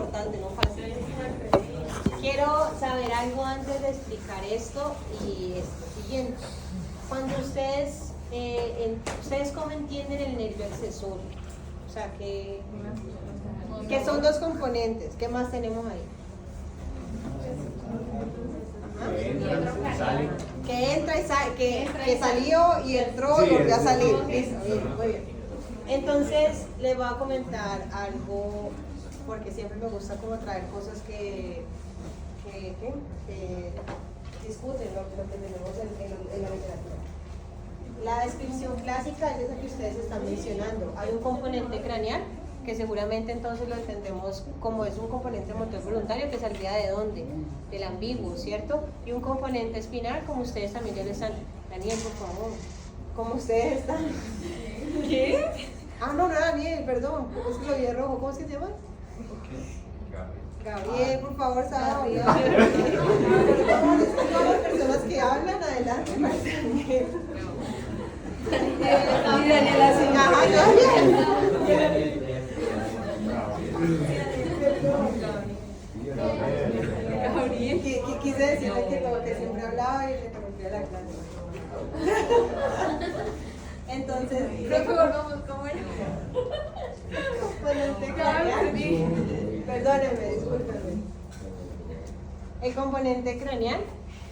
importante, no falta. Quiero saber algo antes de explicar esto y es lo siguiente. Cuando ustedes, ¿ustedes cómo entienden el nervio accesorio? O sea, que son dos componentes. ¿Qué más tenemos ahí? Que entra y sale, que salió y entró y volvió a salir. Listo, bien, muy bien. Entonces, les voy a comentar algo, porque siempre me gusta como traer cosas que discuten lo que tenemos en la literatura. La descripción clásica es esa que ustedes están mencionando. Hay un componente craneal, que seguramente entonces lo entendemos como es un componente motor voluntario que saldría ¿de dónde? Del ambiguo, ¿cierto? Y un componente espinal, como ustedes también ya lo están. Daniel, por favor, como ustedes están. ¿Qué? Ah, no, Daniel, perdón, es que lo vi de rojo. ¿Cómo es que se llama? Gabriel, por favor, Gabriel. Todas las personas que hablan, adelante. Daniela, sí. Ajá, Gabriel. ¿Qué quise decirle que siempre hablaba y le interrumpía la clase? Entonces, creo que volvamos como era. Perdónenme, discúlpenme. El componente craneal,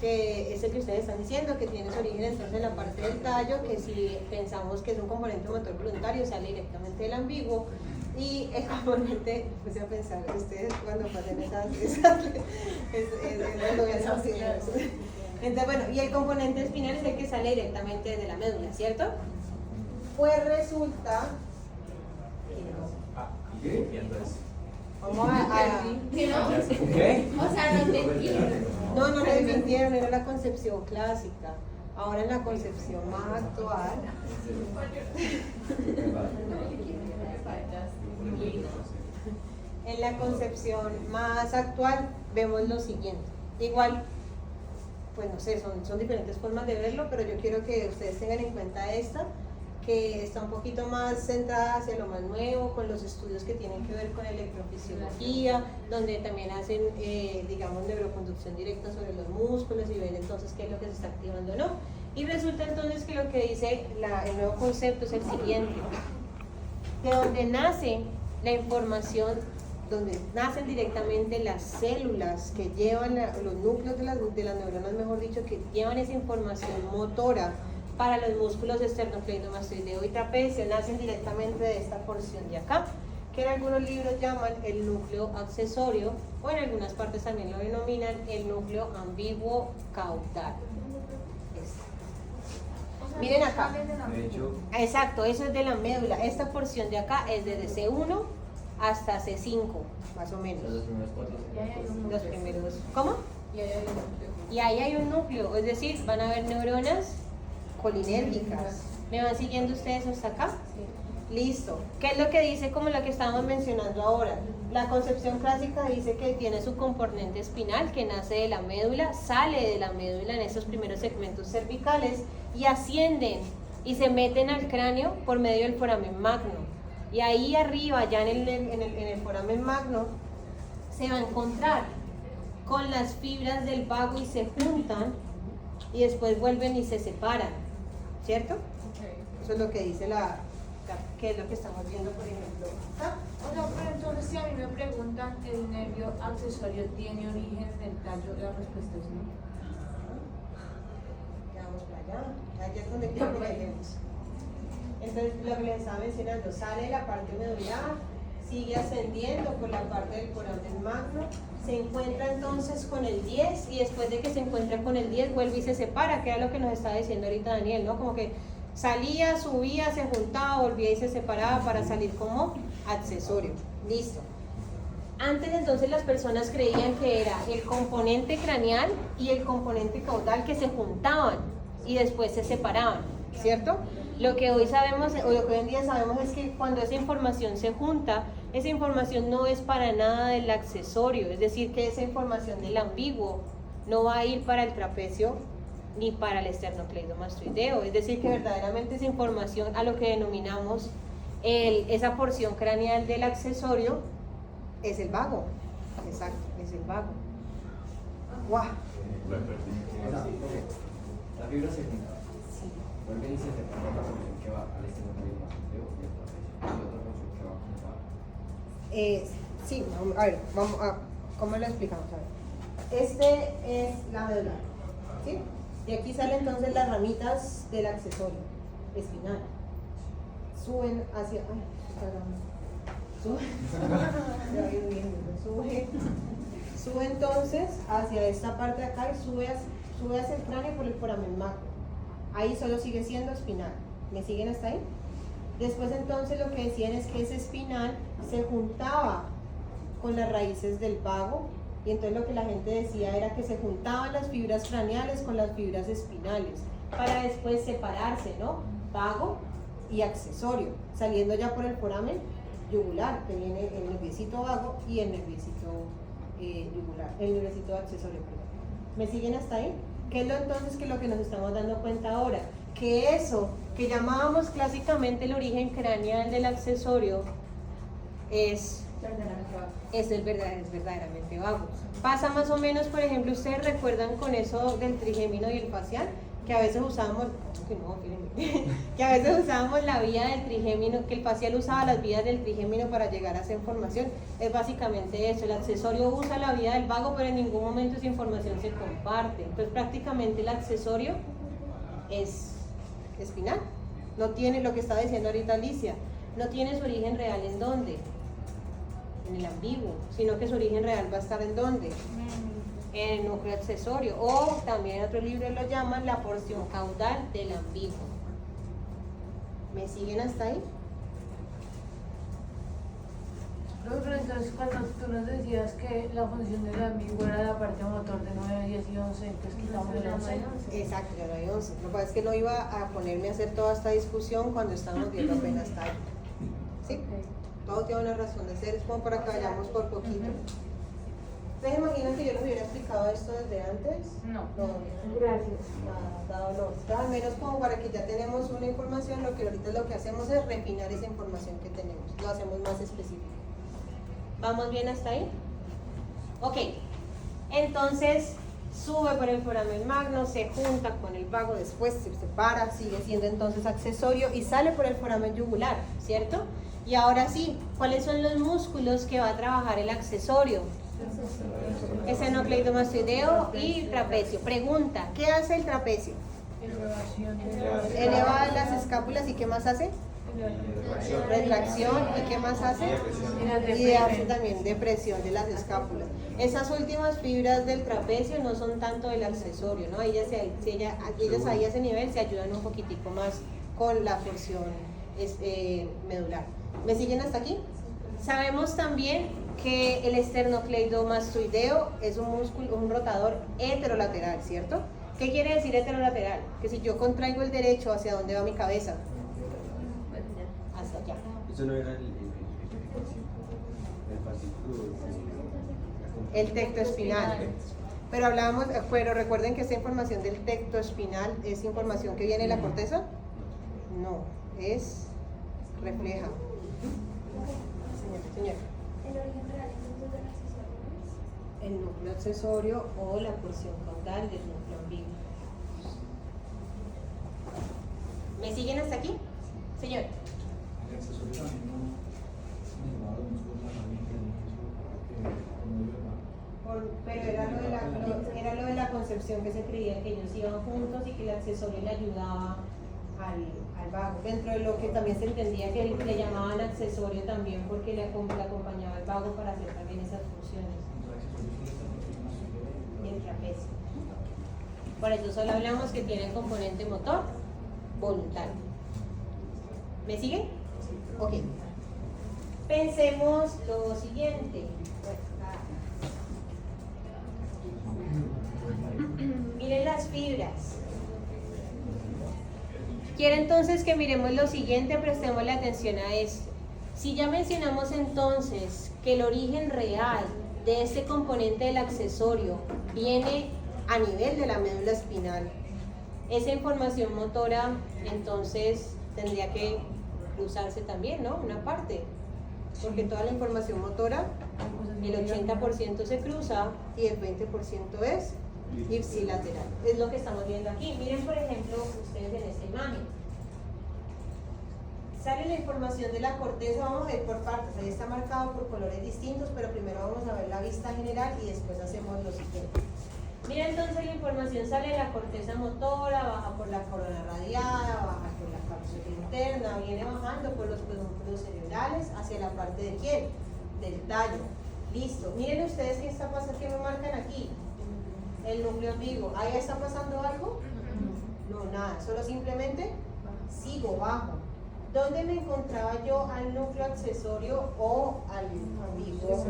que es el que ustedes están diciendo, que tiene su origen entonces en la parte del tallo, que si pensamos que es un componente motor voluntario, sale directamente del ambiguo. Y el componente, puse a pensar, ustedes cuando pasen esas lo voy a decir. Entonces, bueno, y el componente espinal es el que sale directamente desde la médula, ¿cierto? Pues resulta vamos a ¿Qué? O sea, no te entiendo. no lo desmintieron, era la concepción clásica. Ahora en la concepción más actual. En la concepción más actual vemos lo siguiente. Igual, pues no sé, son diferentes formas de verlo, pero yo quiero que ustedes tengan en cuenta esta, que está un poquito más centrada hacia lo más nuevo, con los estudios que tienen que ver con electrofisiología, donde también hacen, digamos, neuroconducción directa sobre los músculos y ven entonces qué es lo que se está activando o no. Y resulta entonces que lo que dice el nuevo concepto es el siguiente: de donde nace la información, donde nacen directamente las células que llevan los núcleos de las neuronas, mejor dicho, que llevan esa información motora para los músculos esternocleidomastoideo y trapecio, nacen directamente de esta porción de acá, que en algunos libros llaman el núcleo accesorio, o en algunas partes también lo denominan el núcleo ambiguo caudal. Miren acá. Exacto, eso es de la médula. Esta porción de acá es desde C1 hasta C5, más o menos. Los primeros. ¿Cómo? Y ahí hay un núcleo, es decir, van a haber neuronas colinérgicas. ¿Me van siguiendo ustedes hasta acá? Sí. Listo. ¿Qué es lo que dice como lo que estábamos mencionando ahora? La concepción clásica dice que tiene su componente espinal que nace de la médula, sale de la médula en esos primeros segmentos cervicales y ascienden y se meten al cráneo por medio del foramen magno. Y ahí arriba, ya en el foramen magno, se va a encontrar con las fibras del vago y se juntan y después vuelven y se separan, ¿cierto? Okay. Eso es lo que dice que es lo que estamos viendo, por ejemplo. O sea, pero entonces si a mí me preguntan, ¿el nervio accesorio tiene origen en el tallo? La respuesta es no. Vamos para allá es donde quiero que vayamos. Entonces, lo que les estaba mencionando, sale de la parte medular, sigue ascendiendo por la parte del foramen magno, se encuentra entonces con el 10 y después de que se encuentra con el 10 vuelve y se separa, que era lo que nos estaba diciendo ahorita Daniel, ¿no? Como que salía, subía, se juntaba, volvía y se separaba para salir como accesorio. Listo. Antes entonces las personas creían que era el componente craneal y el componente caudal que se juntaban y después se separaban, ¿cierto? Lo que hoy sabemos, o lo que hoy en día sabemos, es que cuando esa información se junta, esa información no es para nada del accesorio, es decir, que esa información del ambiguo no va a ir para el trapecio ni para el esternocleidomastoideo, es decir, que verdaderamente esa información a lo que denominamos esa porción craneal del accesorio Es el vago. Exacto, es el vago. ¡Guau! La fibra se junta. Sí. Vuelve y se separa la función que va al esternocleido y otra función que va como va. Sí, a ver, vamos a, ¿cómo lo explicamos? A ver. Este es la médula, ¿sí? Y aquí salen entonces las ramitas del accesorio espinal. Suben hacia... Ay, sube entonces hacia esta parte de acá y sube hacia el cráneo por el foramen magno. Ahí solo sigue siendo espinal. ¿Me siguen hasta ahí? Después entonces lo que decían es que ese espinal se juntaba con las raíces del vago, y entonces lo que la gente decía era que se juntaban las fibras craneales con las fibras espinales para después separarse, ¿no? Vago y accesorio, saliendo ya por el foramen yugular, que viene el nerviecito vago y el nerviecito yugular, el nerviecito accesorio, perdón. ¿Me siguen hasta ahí? ¿Qué es entonces que lo que nos estamos dando cuenta ahora? Que eso que llamábamos clásicamente el origen craneal del accesorio es verdaderamente vago. Pasa más o menos, por ejemplo, ustedes recuerdan con eso del trigémino y el facial, que a veces usábamos, que a veces usábamos la vía del trigémino, que el facial usaba las vías del trigémino para llegar a esa información. Es básicamente eso, el accesorio usa la vía del vago, pero en ningún momento esa información se comparte. Entonces prácticamente el accesorio es espinal. No tiene, lo que estaba diciendo ahorita Alicia, no tiene su origen real ¿en dónde? En el ambiguo, sino que su origen real va a estar ¿en dónde? En el núcleo accesorio, o también en otro libro lo llaman la porción caudal del ambiguo. ¿Me siguen hasta ahí? Pero entonces cuando tú nos decías que la función del ambiguo era la parte motor de 9, 10 y 11, entonces quitamos el 11. Exacto, ya no hay 11. Lo que pasa es que no iba a ponerme a hacer toda esta discusión cuando estábamos viendo apenas tal. ¿Sí? Todo tiene una razón de ser, es como para que vayamos por poquito. ¿Ustedes imaginan que yo les hubiera explicado esto desde antes? No. Gracias. Dado no. Al menos como para que ya tenemos una información, lo que ahorita lo que hacemos es refinar esa información que tenemos, lo hacemos más específico. ¿Vamos bien hasta ahí? Ok, entonces sube por el foramen magno, se junta con el vago, después se separa, sigue siendo entonces accesorio y sale por el foramen yugular, ¿cierto? Y ahora sí, ¿cuáles son los músculos que va a trabajar el accesorio? Esternocleidomastoideo y trapecio. Pregunta, ¿qué hace el trapecio? Eleva las escápulas, ¿y qué más hace? Retracción. ¿Y qué más hace? Y hace también depresión de las escápulas. Esas últimas fibras del trapecio no son tanto del accesorio, ¿no? Ellas ahí a ese nivel se ayudan un poquitico más con la porción medular. ¿Me siguen hasta aquí? Sabemos también que el esternocleidomastoideo es un músculo, un rotador heterolateral, ¿cierto? ¿Qué quiere decir heterolateral? Que si yo contraigo el derecho, ¿hacia dónde va mi cabeza? Hasta allá. Eso no era el tecto espinal. Pero recuerden que esta información del tecto espinal es información que viene de la corteza. No, es refleja. Señora. ¿El origen real entonces del accesorio es? El núcleo accesorio o la porción caudal del núcleo ambiguo. ¿Me siguen hasta aquí? Señor. El accesorio también no elevado los músculos de la nariz, Pero era lo de la concepción que se creía que ellos iban juntos y que el accesorio le ayudaba al vago. Dentro de lo que también se entendía que le llamaban accesorio también porque le acompañaba al vago para hacer también esas funciones. Y el trapecio. Por eso solo hablamos que tiene componente motor voluntario. ¿Me siguen? Ok. Pensemos lo siguiente. Miren las fibras. Quiero entonces que miremos lo siguiente, prestémosle atención a esto. Si ya mencionamos entonces que el origen real de este componente del accesorio viene a nivel de la médula espinal, esa información motora entonces tendría que usarse también, ¿no? Una parte, porque toda la información motora El 80% se cruza y el 20% es ipsilateral. Es lo que estamos viendo aquí. Miren, por ejemplo, ustedes en esta imagen. Sale la información de la corteza, vamos a ver por partes, ahí está marcado por colores distintos, pero primero vamos a ver la vista general y después hacemos lo siguiente. Mira, entonces la información sale de la corteza motora, baja por la corona radiada, baja por la cápsula interna, viene bajando por los pedúnculos cerebrales hacia la parte de quién, del tallo. Listo. Miren ustedes qué está pasando, qué me marcan aquí. El núcleo ambiguo. ¿Ahí está pasando algo? No, nada, solo simplemente sigo bajo. ¿Dónde me encontraba yo al núcleo accesorio o al ambiguo?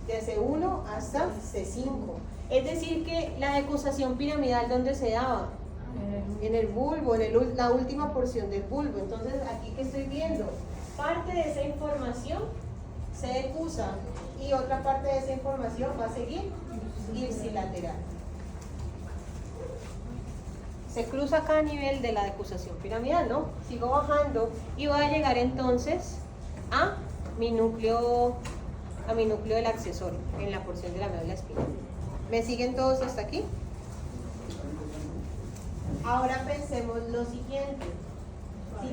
De C1 hasta C5. Es decir que la decusación piramidal, ¿dónde se daba? En el bulbo, en la última porción del bulbo. Entonces, aquí que estoy viendo, parte de esa información se decusa y otra parte de esa información va a seguir ipsilateral. Se cruza acá a nivel de la decusación piramidal, ¿no? Sigo bajando y voy a llegar entonces a mi núcleo del accesorio, en la porción de la médula espinal. ¿Me siguen todos hasta aquí? Ahora pensemos lo siguiente. Si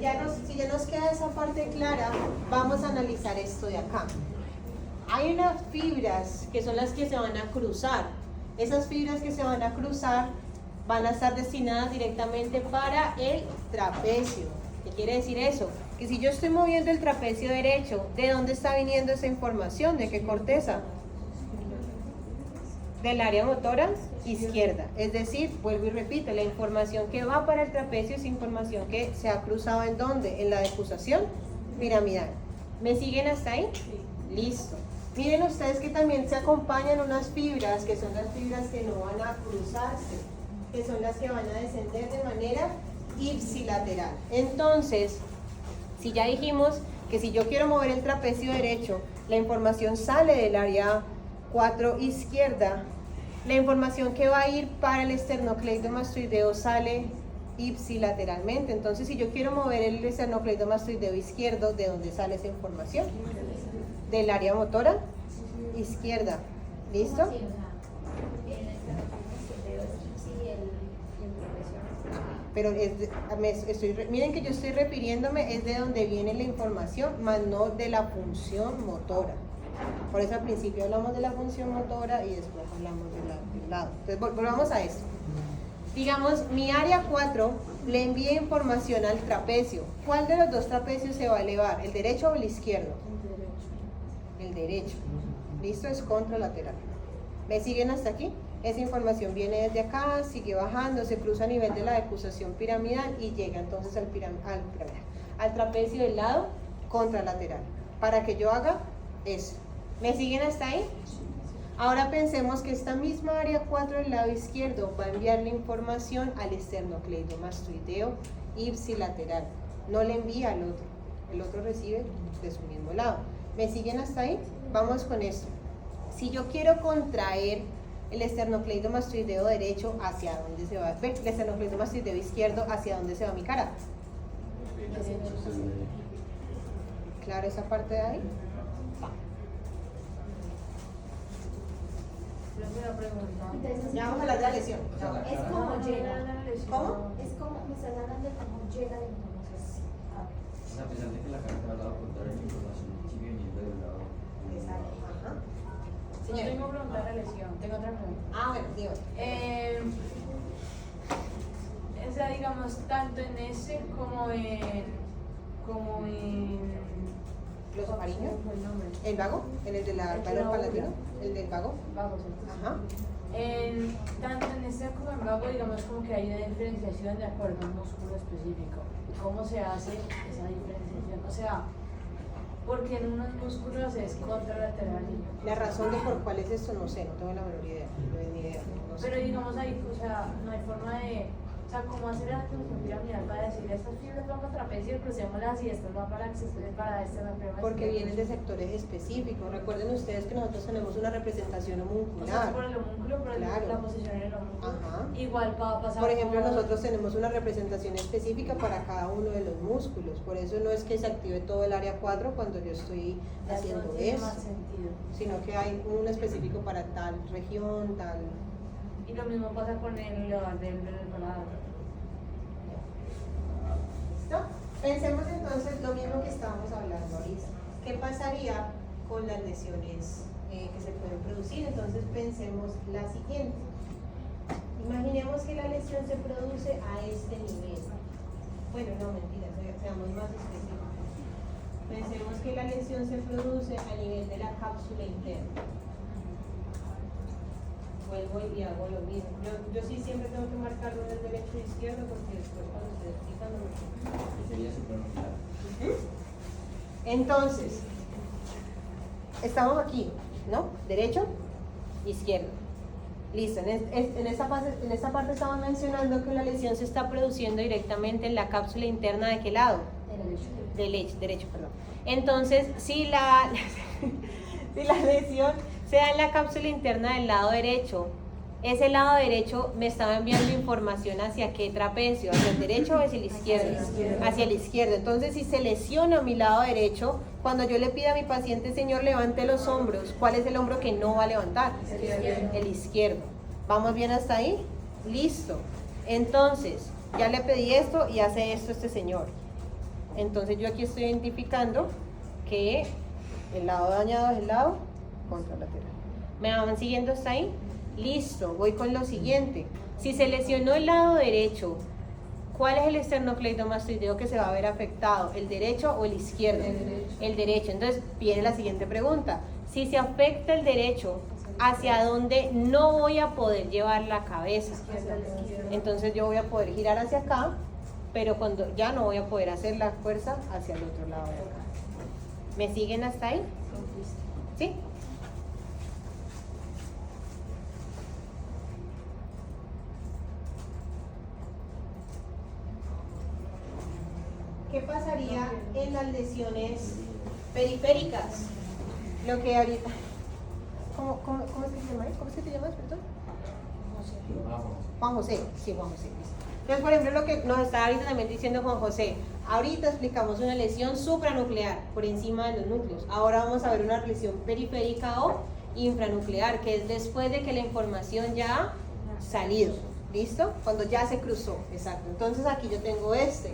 ya nos queda esa parte clara, vamos a analizar esto de acá. Hay unas fibras que son las que se van a cruzar. Esas fibras que se van a cruzar van a estar destinadas directamente para el trapecio. ¿Qué quiere decir eso? Que si yo estoy moviendo el trapecio derecho, ¿de dónde está viniendo esa información? ¿De qué corteza? Del área motora izquierda. Es decir, vuelvo y repito, la información que va para el trapecio es información que se ha cruzado ¿en dónde? En la decusación piramidal. ¿Me siguen hasta ahí? Listo. Miren ustedes que también se acompañan unas fibras, que son las fibras que no van a cruzarse, que son las que van a descender de manera ipsilateral. Entonces, si ya dijimos que si yo quiero mover el trapecio derecho, la información sale del área 4 izquierda, la información que va a ir para el esternocleidomastoideo sale ipsilateralmente. Entonces, si yo quiero mover el esternocleidomastoideo izquierdo, ¿de dónde sale esa información? Del área motora izquierda. ¿Listo? Pero miren que yo estoy refiriéndome es de donde viene la información, más no de la función motora. Por eso al principio hablamos de la función motora y después hablamos del lado. Entonces volvamos a esto. Digamos, mi área 4 le envía información al trapecio. ¿Cuál de los dos trapecios se va a elevar? ¿El derecho o el izquierdo? El derecho. ¿Listo? Es contralateral. ¿Me siguen hasta aquí? Esa información viene desde acá, sigue bajando, se cruza a nivel de la decusación piramidal y llega entonces al trapecio del lado contralateral. Para que yo haga eso. ¿Me siguen hasta ahí? Ahora pensemos que esta misma área 4 del lado izquierdo va a enviar la información al esternocleidomastoideo ipsilateral. No le envía al otro. El otro recibe de su mismo lado. ¿Me siguen hasta ahí? Vamos con esto. Si yo quiero contraer el esternocleidomastoideo derecho, ¿hacia dónde se va? ¿Ve? El esternocleidomastoideo izquierdo, ¿hacia dónde se va mi cara? ¿Claro esa parte de ahí? Entonces, Ya vamos a hablar de la lesión. es como llega. ¿Cómo? Es como, me estás hablando de cómo llega la información. O sea, a pesar de que la carta al lado contrario, la información sigue viniendo del lado. Exacto. Ajá. No Señora. tengo pregunta de lesión, tengo otra pregunta. Ah, bueno, digo. O sea, digamos, tanto en ese como en ¿Los amariños? ¿Cómo fue el nombre? ¿El vago? ¿El del valor palatino? ¿El del vago? Vago, ¿cierto? Ajá. Tanto en este como en vago, digamos como que hay una diferenciación de acuerdo a un músculo específico. ¿Cómo se hace esa diferenciación? O sea, porque en unos músculos es contralateral. La razón de por cuál es esto no sé, no tengo la menor idea. No tengo ni idea. No sé. Pero digamos ahí, o sea, no hay forma de O sea, ¿cómo hacer la construcción piramidal para decir estas fibras van para trapecio, crucémoslas y estas van para accesorios para este, Porque vienen de sectores específicos. Recuerden ustedes que nosotros tenemos una representación O sea, homuncular. es por el homúnculo, pero Claro. la posición en el homúnculo. Ajá. Igual va a pasar. Por ejemplo, con- nosotros tenemos una representación específica para cada uno de los músculos. Por eso no es que se active todo el área 4 cuando yo estoy Ya eso haciendo no tiene eso, más sentido. sino que hay uno específico para tal región, tal. Y lo mismo pasa con el del paladar. ¿Listo? Pensemos entonces lo mismo que estábamos hablando ahorita. ¿Qué pasaría con las lesiones que se pueden producir? Entonces pensemos la siguiente. Imaginemos que la lesión se produce a este nivel. Bueno, no, mentira, seamos más específicos. Pensemos que la lesión se produce a nivel de la cápsula interna. Vuelvo y hago lo mismo. Yo sí siempre tengo que marcarlo en el derecho e izquierdo porque después cuando ustedes pican no me... Sería supranuclear. Entonces, estamos aquí, ¿no? Derecho, izquierdo. Listo, en esta parte estamos mencionando que la lesión se está produciendo directamente en la cápsula interna ¿de qué lado? Derecho, perdón. Entonces, si la lesión se da en la cápsula interna del lado derecho, ese lado derecho me estaba enviando información hacia qué trapecio, hacia el derecho o hacia el izquierdo, hacia el izquierdo. Entonces, si se lesiona mi lado derecho, cuando yo le pido a mi paciente, señor, levante los hombros, ¿cuál es el hombro que no va a levantar? El izquierdo. ¿Vamos bien hasta ahí? Listo. Entonces, ya le pedí esto y hace esto este señor. Entonces, yo aquí estoy identificando que el lado dañado es el lado contralateral. ¿Me van siguiendo hasta ahí? Listo, voy con lo siguiente. Si se lesionó el lado derecho, ¿cuál es el esternocleidomastoideo que se va a ver afectado? ¿El derecho o el izquierdo? El derecho. Entonces viene la siguiente pregunta. Si se afecta el derecho, ¿hacia dónde no voy a poder llevar la cabeza? Entonces yo voy a poder girar hacia acá, pero cuando ya no voy a poder hacer la fuerza hacia el otro lado de acá. ¿Me siguen hasta ahí? ¿Sí? ¿Qué pasaría en las lesiones periféricas? Lo que ahorita... ¿Cómo es que se llama? ¿Cómo es que te llamas, perdón? Juan José, sí, Juan José. Entonces, por ejemplo, lo que nos está ahorita también diciendo Juan José, ahorita explicamos una lesión supranuclear por encima de los núcleos. Ahora vamos a ver una lesión periférica o infranuclear, que es después de que la información ya ha salido. ¿Listo? Cuando ya se cruzó, exacto. Entonces aquí yo tengo este.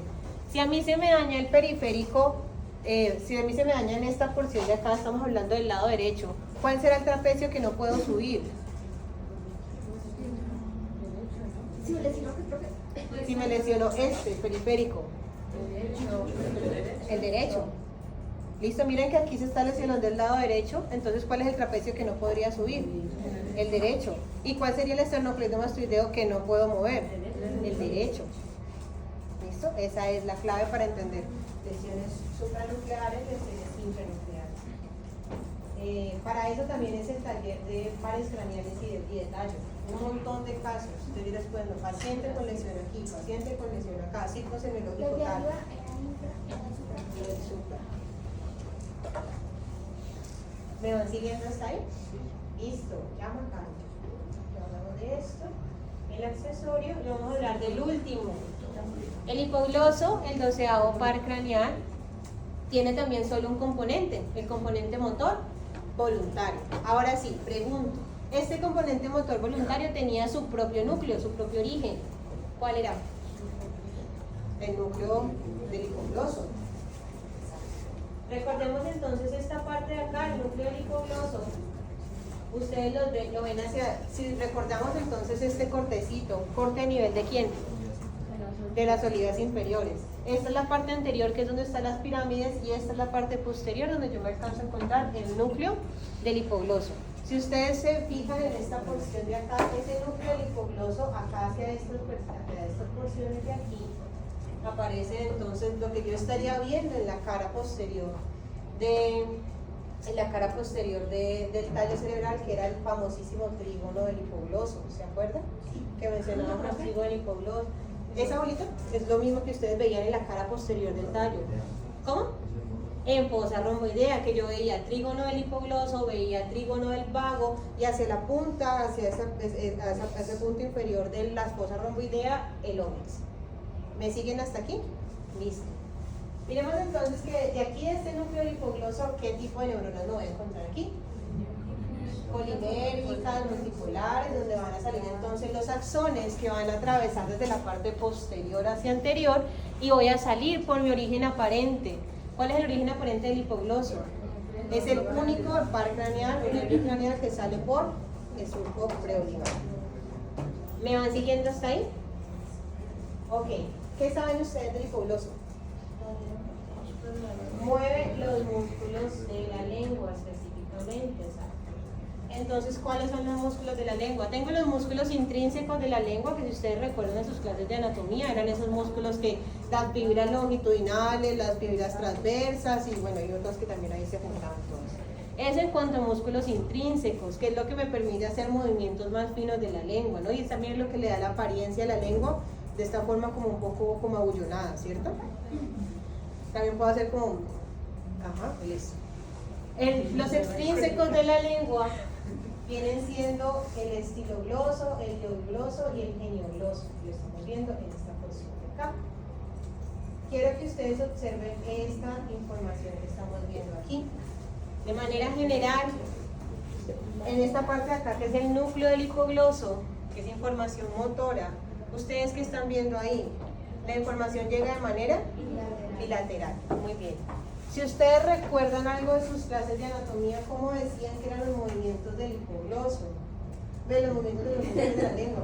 Si a mí se me daña el periférico, si a mí se me daña en esta porción de acá, estamos hablando del lado derecho, ¿cuál será el trapecio que no puedo subir? Si me lesionó este, periférico. El derecho. Listo, miren que aquí se está lesionando el lado derecho, entonces ¿cuál es el trapecio que no podría subir? El derecho. ¿Y cuál sería el esternocleidomastoideo que no puedo mover? El derecho. ¿Listo? Esa es la clave para entender lesiones supranucleares, lesiones infranucleares. Para eso también es el taller de pares craneales y de tallo. Un montón de casos. Ustedes dirán, bueno, paciente con lesión aquí, paciente con lesión acá, ciclo semiológico Los de tal. arriba eran infra, Y el supra. ¿Me van siguiendo hasta ahí? Listo, ya marcamos. Ya hablamos de esto. El accesorio, y vamos a hablar del último. El hipogloso, el 12º par craneal, tiene también solo un componente, el componente motor voluntario. Ahora sí, pregunto, este componente motor voluntario tenía su propio núcleo, su propio origen. ¿Cuál era? El núcleo del hipogloso. Recordemos entonces esta parte de acá, el núcleo del hipogloso. Ustedes lo ven hacia, si recordamos entonces este cortecito, corte a nivel de quién? De las olivas inferiores. Esta es la parte anterior, que es donde están las pirámides, y esta es la parte posterior donde yo me alcanzo a encontrar el núcleo del hipogloso. Si ustedes se fijan en esta porción de acá, ese núcleo del hipogloso, acá hacia estas porciones de aquí, aparece entonces lo que yo estaría viendo en la cara posterior del tallo cerebral, que era el famosísimo trígono del hipogloso. ¿Se acuerdan? Que mencionábamos el trígono del hipogloso. Esa bolita es lo mismo que ustedes veían en la cara posterior del tallo. ¿Cómo? En fosa romboidea, que yo veía trígono del hipogloso, veía trígono del vago y hacia la punta, hacia ese punto inferior de la fosa romboidea, el ómix. ¿Me siguen hasta aquí? Listo. Miremos entonces que de aquí de este núcleo del hipogloso, ¿qué tipo de neuronas me voy a encontrar aquí? Polimérgicas, multipolares, donde van a salir entonces los axones que van a atravesar desde la parte posterior hacia anterior y voy a salir por mi origen aparente. ¿Cuál es el origen aparente del hipogloso? Es el único par craneal, un nervio craneal que sale por el surco preolivar. ¿Me van siguiendo hasta ahí? Ok. ¿Qué saben ustedes del hipogloso? Mueve los músculos de la lengua específicamente, ¿sabes? Entonces, ¿cuáles son los músculos de la lengua? Tengo los músculos intrínsecos de la lengua, que si ustedes recuerdan en sus clases de anatomía, eran esos músculos que las fibras longitudinales, las fibras transversas y bueno, hay otros que también ahí se juntaban todos. Eso en cuanto a músculos intrínsecos, que es lo que me permite hacer movimientos más finos de la lengua, ¿no? Y es también lo que le da la apariencia a la lengua de esta forma como un poco como abullonada, ¿cierto? También puedo hacer como, ajá, listo. Los extrínsecos de la lengua vienen siendo el estilogloso, el eugloso y el geniogloso. Lo estamos viendo en esta porción de acá. Quiero que ustedes observen esta información que estamos viendo aquí. De manera general, en esta parte de acá, que es el núcleo del hipogloso, que es información motora, ustedes que están viendo ahí, la información llega de manera bilateral. Muy bien. Si ustedes recuerdan algo de sus clases de anatomía, ¿cómo decían que eran los movimientos del hipogloso? De los movimientos de la lengua,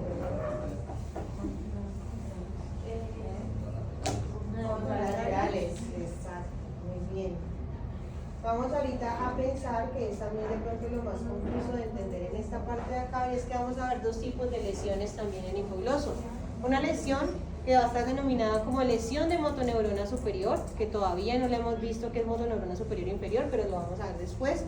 contralaterales, exacto, muy bien. Vamos ahorita a pensar que es también de pronto lo más confuso de entender en esta parte de acá, y es que vamos a ver dos tipos de lesiones también en hipogloso. Una lesión que va a estar denominada como lesión de motoneurona superior, que todavía no le hemos visto que es motoneurona superior e inferior, pero lo vamos a ver después,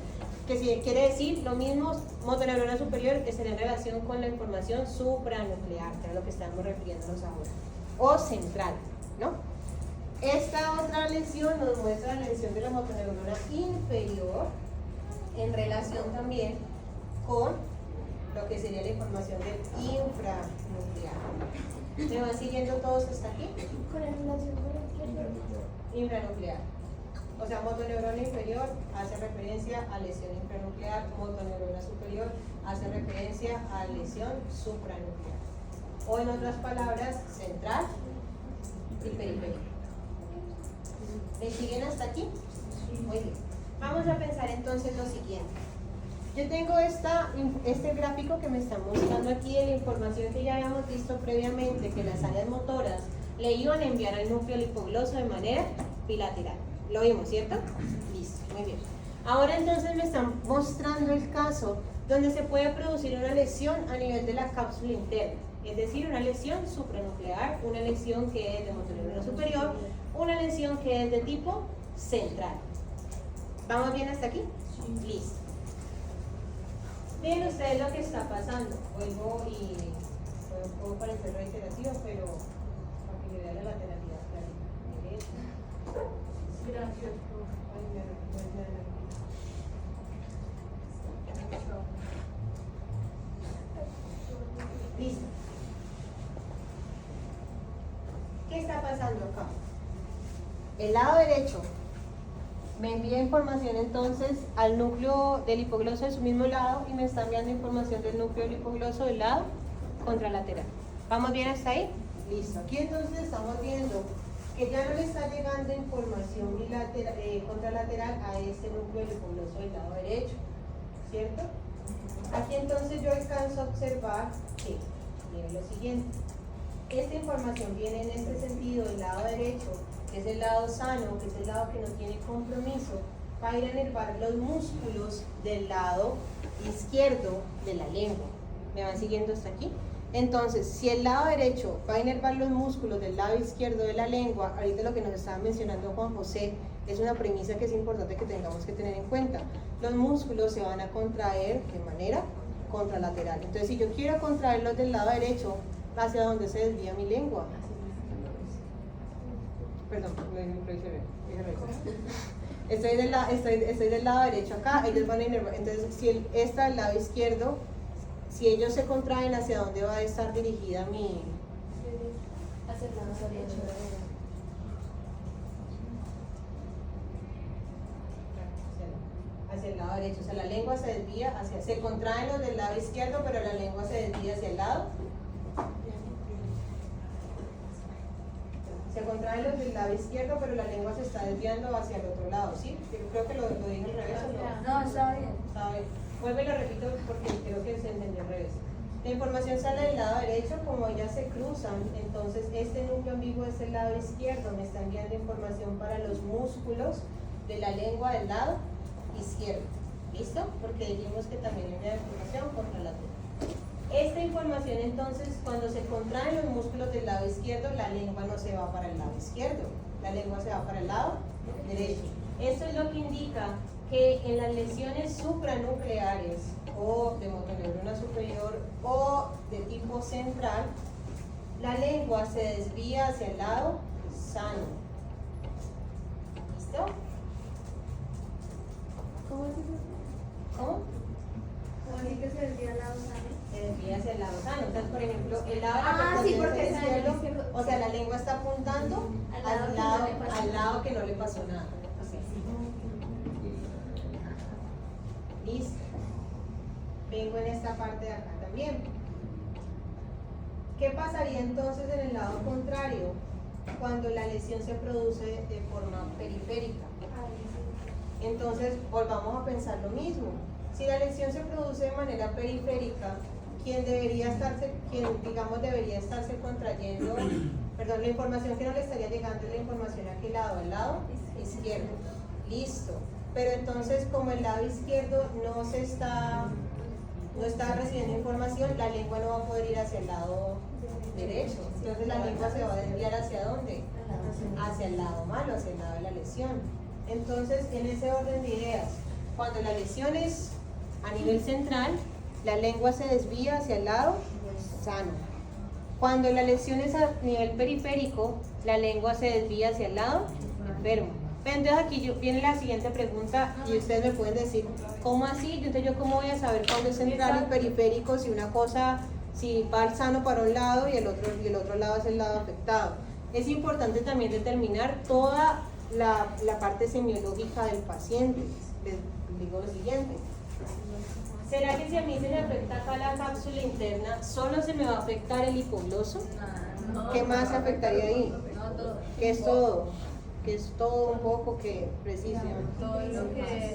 que si quiere decir lo mismo, motoneurona superior, que sería en relación con la información supranuclear, que es lo que estamos refiriéndonos ahora, o central, ¿no? Esta otra lesión nos muestra la lesión de la motoneurona inferior en relación también con lo que sería la información del infranuclear. ¿Me van siguiendo todos hasta aquí? Con la relación con el Infranuclear. O sea, motoneurona inferior hace referencia a lesión infranuclear, motoneurona superior hace referencia a lesión supranuclear. O en otras palabras, central y periférica. ¿Me siguen hasta aquí? Muy bien. Vamos a pensar entonces lo siguiente. Yo tengo este gráfico que me está mostrando aquí de la información que ya habíamos visto previamente, que las áreas motoras le iban a enviar al núcleo del hipogloso de manera bilateral. ¿Lo vimos, cierto? Listo, muy bien. Ahora entonces me están mostrando el caso donde se puede producir una lesión a nivel de la cápsula interna, es decir, una lesión supranuclear, una lesión que es de motoneurona superior, una lesión que es de tipo central. ¿Vamos bien hasta aquí? Listo. Miren ustedes lo que está pasando. Vuelvo y puedo parecer reiterativo, pero para que le vea la lateralidad clarita. Gracias, Listo. ¿Qué está pasando acá? El lado derecho me envía información entonces al núcleo del hipogloso de su mismo lado y me está enviando información del núcleo del hipogloso del lado contralateral. ¿Vamos bien hasta ahí? Listo. Aquí entonces estamos viendo que ya no le está llegando información bilateral, contralateral a este núcleo del hipogloso del lado derecho, ¿cierto? Aquí entonces yo alcanzo a observar que, miren lo siguiente, esta información viene en este sentido del lado derecho, que es el lado sano, que es el lado que no tiene compromiso, va a ir a inervar los músculos del lado izquierdo de la lengua. ¿Me van siguiendo hasta aquí? Entonces, si el lado derecho va a inervar los músculos del lado izquierdo de la lengua, ahorita lo que nos estaba mencionando Juan José es una premisa que es importante que tengamos que tener en cuenta. Los músculos se van a contraer de manera contralateral. Entonces, si yo quiero contraerlos del lado derecho, ¿hacia dónde se desvía mi lengua? perdón, lo hice bien, dije revés. Estoy del lado derecho acá, ellos van a inervar. Entonces, si esta del lado izquierdo, si ellos se contraen, ¿hacia dónde va a estar dirigida mi? Hacia el lado derecho. Hacia el lado derecho, o sea, la lengua se desvía hacia, se contraen los del lado izquierdo, pero la lengua se desvía hacia el lado. Se contraen los del lado izquierdo, pero la lengua se está desviando hacia el otro lado, ¿sí? Yo creo que lo dije al revés, ¿o no? No, está bien. Está bien. Vuelve y lo repito porque creo que se entendió al revés. La información sale del lado derecho, como ellas se cruzan, entonces este núcleo ambiguo es el lado izquierdo, me está enviando información para los músculos de la lengua del lado izquierdo. ¿Listo? Porque dijimos que también envía información contralateral. Esta información entonces, cuando se contraen los músculos del lado izquierdo, la lengua no se va para el lado izquierdo, la lengua se va para el lado derecho. Esto es lo que indica que en las lesiones supranucleares o de motoneurona superior o de tipo central, la lengua se desvía hacia el lado sano. ¿Listo? ¿Cómo es eso? ¿Cómo? ¿Cómo así que se desvía al lado sano? Se desvía hacia el lado sano. Entonces, por ejemplo, el lado de la Ah, sí, porque percusión sale al izquierdo, izquierdo. o sea, la lengua está apuntando al lado que no le pasó nada. Así. Listo. Vengo en esta parte de acá también. ¿Qué pasaría entonces en el lado contrario cuando la lesión se produce de forma periférica? Entonces volvamos a pensar lo mismo. Si la lesión se produce de manera periférica, quien debería estarse contrayendo, perdón, la información que no le estaría llegando es la información a qué lado, al lado izquierdo. Listo. Pero entonces, como el lado izquierdo no está recibiendo información, la lengua no va a poder ir hacia el lado derecho. Entonces la lengua se va a desviar ¿hacia dónde? Hacia el lado malo, hacia el lado de la lesión. Entonces, en ese orden de ideas, cuando la lesión es a nivel central, la lengua se desvía hacia el lado sano. Cuando la lesión es a nivel periférico, la lengua se desvía hacia el lado enfermo. Pero entonces aquí viene la siguiente pregunta y ustedes me pueden decir, ¿cómo así? Entonces, ¿yo cómo voy a saber cuándo es central y periférico si una cosa, si va al sano para un lado y el otro lado es el lado afectado? Es importante también determinar toda la parte semiológica del paciente. Les digo lo siguiente. ¿Será que si a mí se me afecta acá la cápsula interna, solo se me va a afectar el hipogloso? ¿Qué más se afectaría ahí? ¿Qué es todo? Que es todo un poco que preciso. Todo lo que es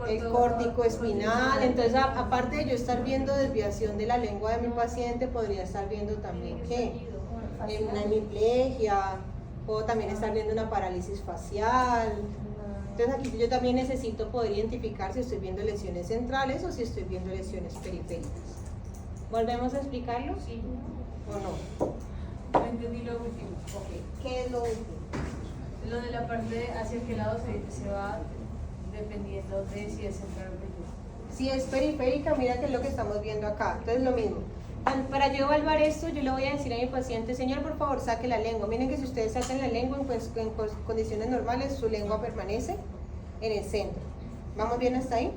El córtico espinal. Entonces, aparte de yo estar viendo desviación de la lengua de mi paciente, podría estar viendo también que una hemiplegia, o también estar viendo una parálisis facial. Entonces, aquí yo también necesito poder identificar si estoy viendo lesiones centrales o si estoy viendo lesiones periféricas. ¿Volvemos a explicarlo? Sí. ¿O no? No entendí lo último. Ok. ¿Qué es lo último? Lo de la parte hacia qué lado se va dependiendo de si es central o periférica. Si es periférica, mira que es lo que estamos viendo acá. Entonces, lo mismo. Para yo evaluar esto, yo le voy a decir a mi paciente, señor, por favor, saque la lengua. Miren que si ustedes sacan la lengua en condiciones normales, su lengua permanece en el centro. ¿Vamos bien hasta ahí?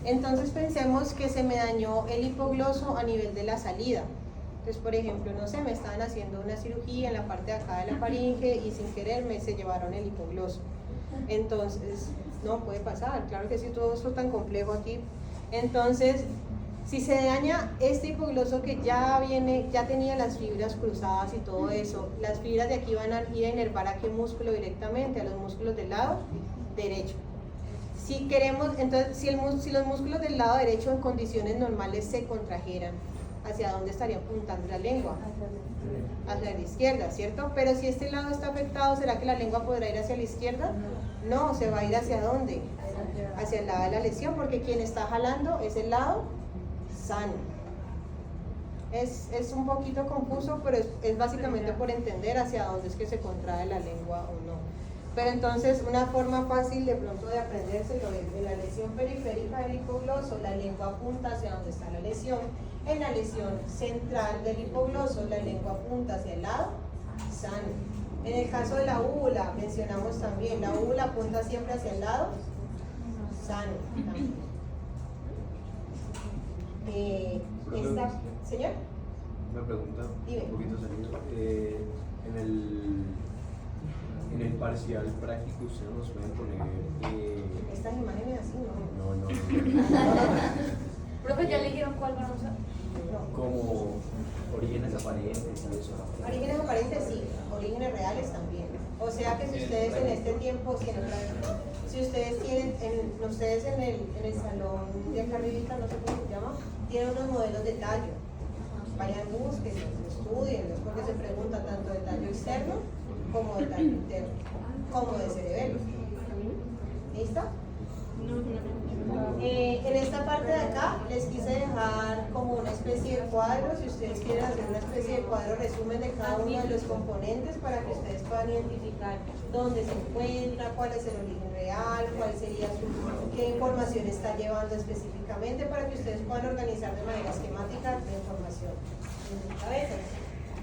Entonces pensemos que se me dañó el hipogloso a nivel de la salida. Entonces, por ejemplo, no sé, me estaban haciendo una cirugía en la parte de acá de la faringe y sin querer se llevaron el hipogloso. Entonces, no puede pasar, claro que sí, todo esto tan complejo aquí. Entonces, si se daña este hipogloso que ya tenía las fibras cruzadas y todo eso, las fibras de aquí van a ir a inervar a qué músculo directamente, a los músculos del lado derecho. Si queremos, entonces, si los músculos del lado derecho en condiciones normales se contrajeran, ¿hacia dónde estaría apuntando la lengua? Hacia la izquierda, ¿cierto? Pero si este lado está afectado, ¿será que la lengua podrá ir hacia la izquierda? No, se va a ir ¿hacia dónde? Hacia el lado de la lesión, porque quien está jalando es el lado sano. Es un poquito confuso, pero es básicamente por entender hacia dónde es que se contrae la lengua o no. Pero entonces una forma fácil de pronto de aprendérselo es de la lesión periférica del hipogloso, la lengua apunta hacia donde está la lesión. En la lesión central del hipogloso, la lengua apunta hacia el lado sano. En el caso de la úvula, mencionamos también, la úvula apunta siempre hacia el lado sano. Señor, Una pregunta Dime. un poquito salida. En el parcial práctico ustedes nos pueden poner estas imágenes así, ¿no? no, Profe, ¿ya le dijeron cuál van a usar? No. como orígenes aparentes y eso. Orígenes aparentes sí, orígenes reales también. O sea que si ustedes en este tiempo, si ustedes tienen, ustedes en el salón de acá arribita, no sé cómo se llama, tienen unos modelos de tallo. Vayan, búsquenlos, estudienlos, porque se pregunta tanto de tallo externo como de tallo interno, como de cerebelo. ¿Listo? En esta parte de acá les quise dejar como una especie de cuadro, si ustedes quieren hacer una especie de cuadro resumen de cada uno de los componentes para que ustedes puedan identificar dónde se encuentra, cuál es el origen real, cuál sería qué información está llevando específicamente para que ustedes puedan organizar de manera esquemática la información en sus cabezas.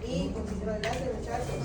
Y muchísimas gracias, muchachos.